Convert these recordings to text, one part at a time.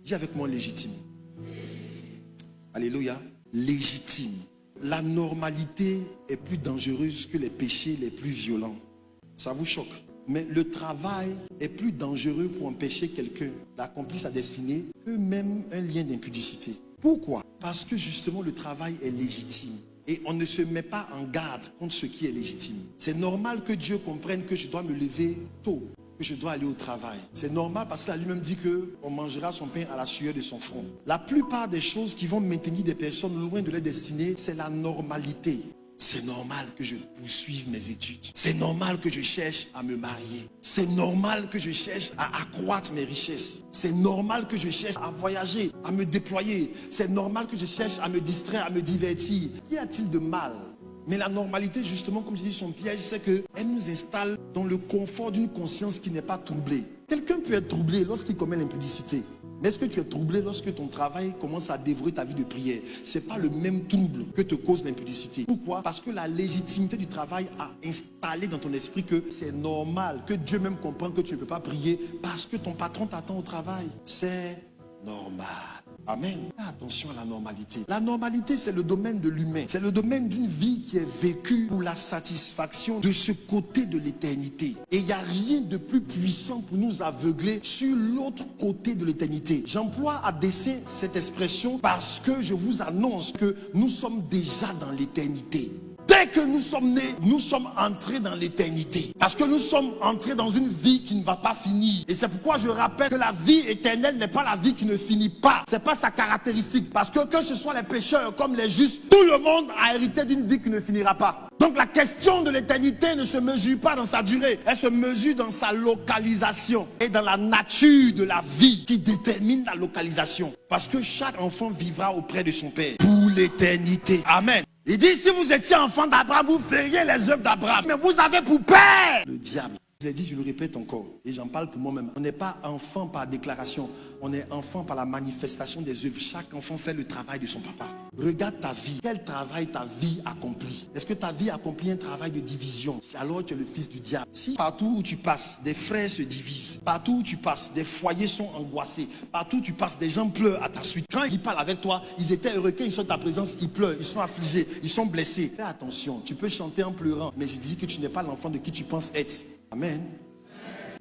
Dis avec moi légitime. Alléluia. Légitime. La normalité est plus dangereuse que les péchés les plus violents. Ça vous choque? Mais le travail est plus dangereux pour empêcher quelqu'un d'accomplir sa destinée que même un lien d'impudicité. Pourquoi? Parce que justement le travail est légitime. Et on ne se met pas en garde contre ce qui est légitime. C'est normal que Dieu comprenne que je dois me lever tôt, que je dois aller au travail. C'est normal parce qu'il a lui-même dit qu'on mangera son pain à la sueur de son front. La plupart des choses qui vont maintenir des personnes loin de leur destinée, c'est la normalité. C'est normal que je poursuive mes études. C'est normal que je cherche à me marier. C'est normal que je cherche à accroître mes richesses. C'est normal que je cherche à voyager, à me déployer. C'est normal que je cherche à me distraire, à me divertir. Qu'y a-t-il de mal? Mais la normalité, justement, comme je dis, son piège, c'est qu'elle nous installe dans le confort d'une conscience qui n'est pas troublée. Quelqu'un peut être troublé lorsqu'il commet l'impudicité. Mais est-ce que tu es troublé lorsque ton travail commence à dévorer ta vie de prière? Ce n'est pas le même trouble que te cause l'impudicité. Pourquoi? Parce que la légitimité du travail a installé dans ton esprit que c'est normal, que Dieu même comprend que tu ne peux pas prier parce que ton patron t'attend au travail. C'est normal. Amen. Fais attention à la normalité. La normalité, c'est le domaine de l'humain. C'est le domaine d'une vie qui est vécue pour la satisfaction de ce côté de l'éternité. Et il n'y a rien de plus puissant pour nous aveugler sur l'autre côté de l'éternité. J'emploie à dessein cette expression parce que je vous annonce que nous sommes déjà dans l'éternité. Dès que nous sommes nés, nous sommes entrés dans l'éternité. Parce que nous sommes entrés dans une vie qui ne va pas finir. Et c'est pourquoi je rappelle que la vie éternelle n'est pas la vie qui ne finit pas. C'est pas sa caractéristique. Parce que ce soit les pécheurs comme les justes, tout le monde a hérité d'une vie qui ne finira pas. Donc la question de l'éternité ne se mesure pas dans sa durée. Elle se mesure dans sa localisation. Et dans la nature de la vie qui détermine la localisation. Parce que chaque enfant vivra auprès de son Père pour l'éternité. Amen. Il dit, si vous étiez enfant d'Abraham, vous feriez les œuvres d'Abraham. Mais vous avez pour père le diable. Je l'ai dit, je le répète encore. Et j'en parle pour moi-même. On n'est pas enfant par déclaration. On est enfant par la manifestation des œuvres. Chaque enfant fait le travail de son papa. Regarde ta vie. Quel travail ta vie accomplit? Est-ce que ta vie accomplit un travail de division? Alors tu es le fils du diable. Si partout où tu passes, des frères se divisent. Partout où tu passes, des foyers sont angoissés. Partout où tu passes, des gens pleurent à ta suite. Quand ils parlent avec toi, ils étaient heureux. Quand ils sont dans ta présence, ils pleurent, ils sont affligés, ils sont blessés. Fais attention. Tu peux chanter en pleurant. Mais je dis que tu n'es pas l'enfant de qui tu penses être. Amen.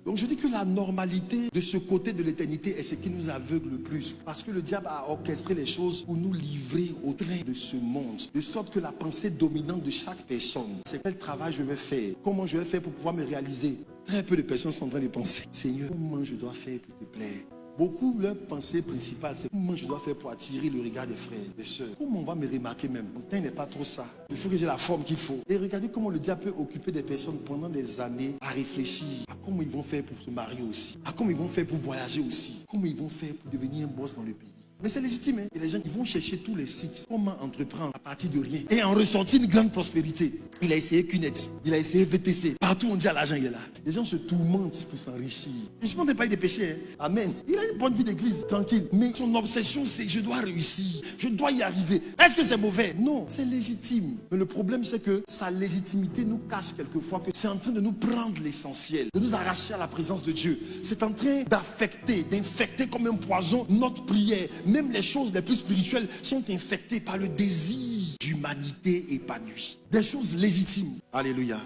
Donc je dis que la normalité de ce côté de l'éternité est ce qui nous aveugle le plus. Parce que le diable a orchestré les choses pour nous livrer au train de ce monde. De sorte que la pensée dominante de chaque personne, c'est quel travail je vais faire, comment je vais faire pour pouvoir me réaliser. Très peu de personnes sont en train de penser, Seigneur, comment je dois faire pour te plaire? Beaucoup, leur pensée principale, c'est comment je dois faire pour attirer le regard des frères, des sœurs. Comment on va me remarquer même? Mon teint n'est pas trop ça. Il faut que j'ai la forme qu'il faut. Et regardez comment le diable peut occuper des personnes pendant des années à réfléchir à comment ils vont faire pour se marier aussi, à comment ils vont faire pour voyager aussi, comment ils vont faire pour devenir un boss dans le pays. Mais c'est légitime, hein? Et les gens qui vont chercher tous les sites, comment entreprendre à partir de rien et en ressortir une grande prospérité. Il a essayé QNET, il a essayé VTC. Partout on dit à l'argent, il est là. Les gens se tourmentent pour s'enrichir. Et je ne parle pas des péchés, hein? Amen. Il a une bonne vie d'église, tranquille. Mais son obsession, c'est je dois réussir, je dois y arriver. Est-ce que c'est mauvais? Non, c'est légitime. Mais le problème, c'est que sa légitimité nous cache quelquefois que c'est en train de nous prendre l'essentiel, de nous arracher à la présence de Dieu. C'est en train d'affecter, d'infecter comme un poison notre prière. Même les choses les plus spirituelles sont infectées par le désir d'humanité épanouie. Des choses légitimes. Alléluia.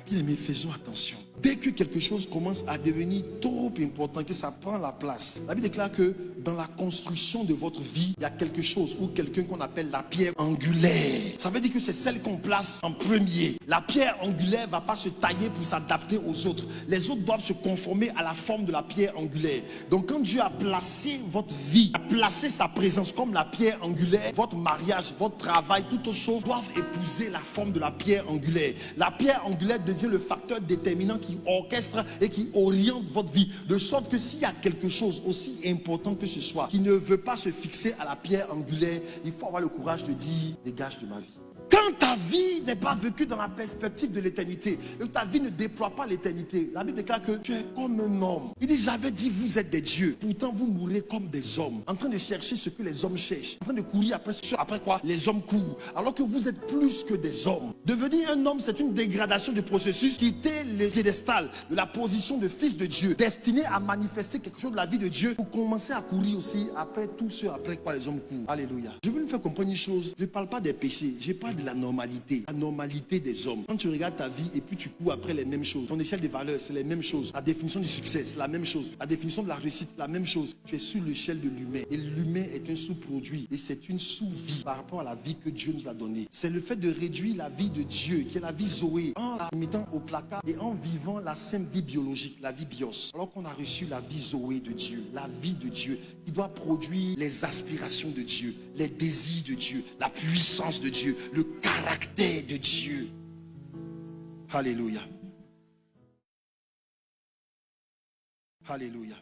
Bien aimés, faisons attention. Dès que quelque chose commence à devenir trop important, que ça prend la place, la Bible déclare que dans la construction de votre vie, il y a quelque chose ou quelqu'un qu'on appelle la pierre angulaire. Ça veut dire que c'est celle qu'on place en premier. La pierre angulaire ne va pas se tailler pour s'adapter aux autres. Les autres doivent se conformer à la forme de la pierre angulaire. Donc quand Dieu a placé votre vie, a placé sa présence comme la pierre angulaire, votre mariage, votre travail, toutes autres choses doivent épouser la forme de la pierre angulaire. La pierre angulaire devient le facteur déterminant qui orchestre et qui oriente votre vie. De sorte que s'il y a quelque chose aussi important que ce soit, qui ne veut pas se fixer à la pierre angulaire, il faut avoir le courage de dire, dégage de ma vie. Quand Quand ta vie n'est pas vécue dans la perspective de l'éternité, et que ta vie ne déploie pas l'éternité, la Bible déclare que tu es comme un homme. Il dit, j'avais dit, vous êtes des dieux. Pourtant, vous mourrez comme des hommes, en train de chercher ce que les hommes cherchent, en train de courir après quoi les hommes courent, alors que vous êtes plus que des hommes. Devenir un homme, c'est une dégradation du processus, quitter le piédestal de la position de fils de Dieu, destiné à manifester quelque chose de la vie de Dieu, pour commencer à courir aussi après tout ce après quoi les hommes courent. Alléluia. Je veux nous faire comprendre une chose, je ne parle pas des péchés, je parle de la normalité des hommes. Quand tu regardes ta vie et puis tu cours après les mêmes choses, ton échelle de valeurs, c'est les mêmes choses, la définition du succès, c'est la même chose, la définition de la réussite, la même chose. Tu es sur l'échelle de l'humain, et l'humain est un sous-produit, et c'est une sous-vie par rapport à la vie que Dieu nous a donnée. C'est le fait de réduire la vie de Dieu, qui est la vie Zoé, en la mettant au placard et en vivant la simple vie biologique, la vie bios, alors qu'on a reçu la vie Zoé de Dieu, la vie de Dieu, qui doit produire les aspirations de Dieu, les désirs de Dieu, la puissance de Dieu, le caractère de Dieu. Alléluia. Alléluia.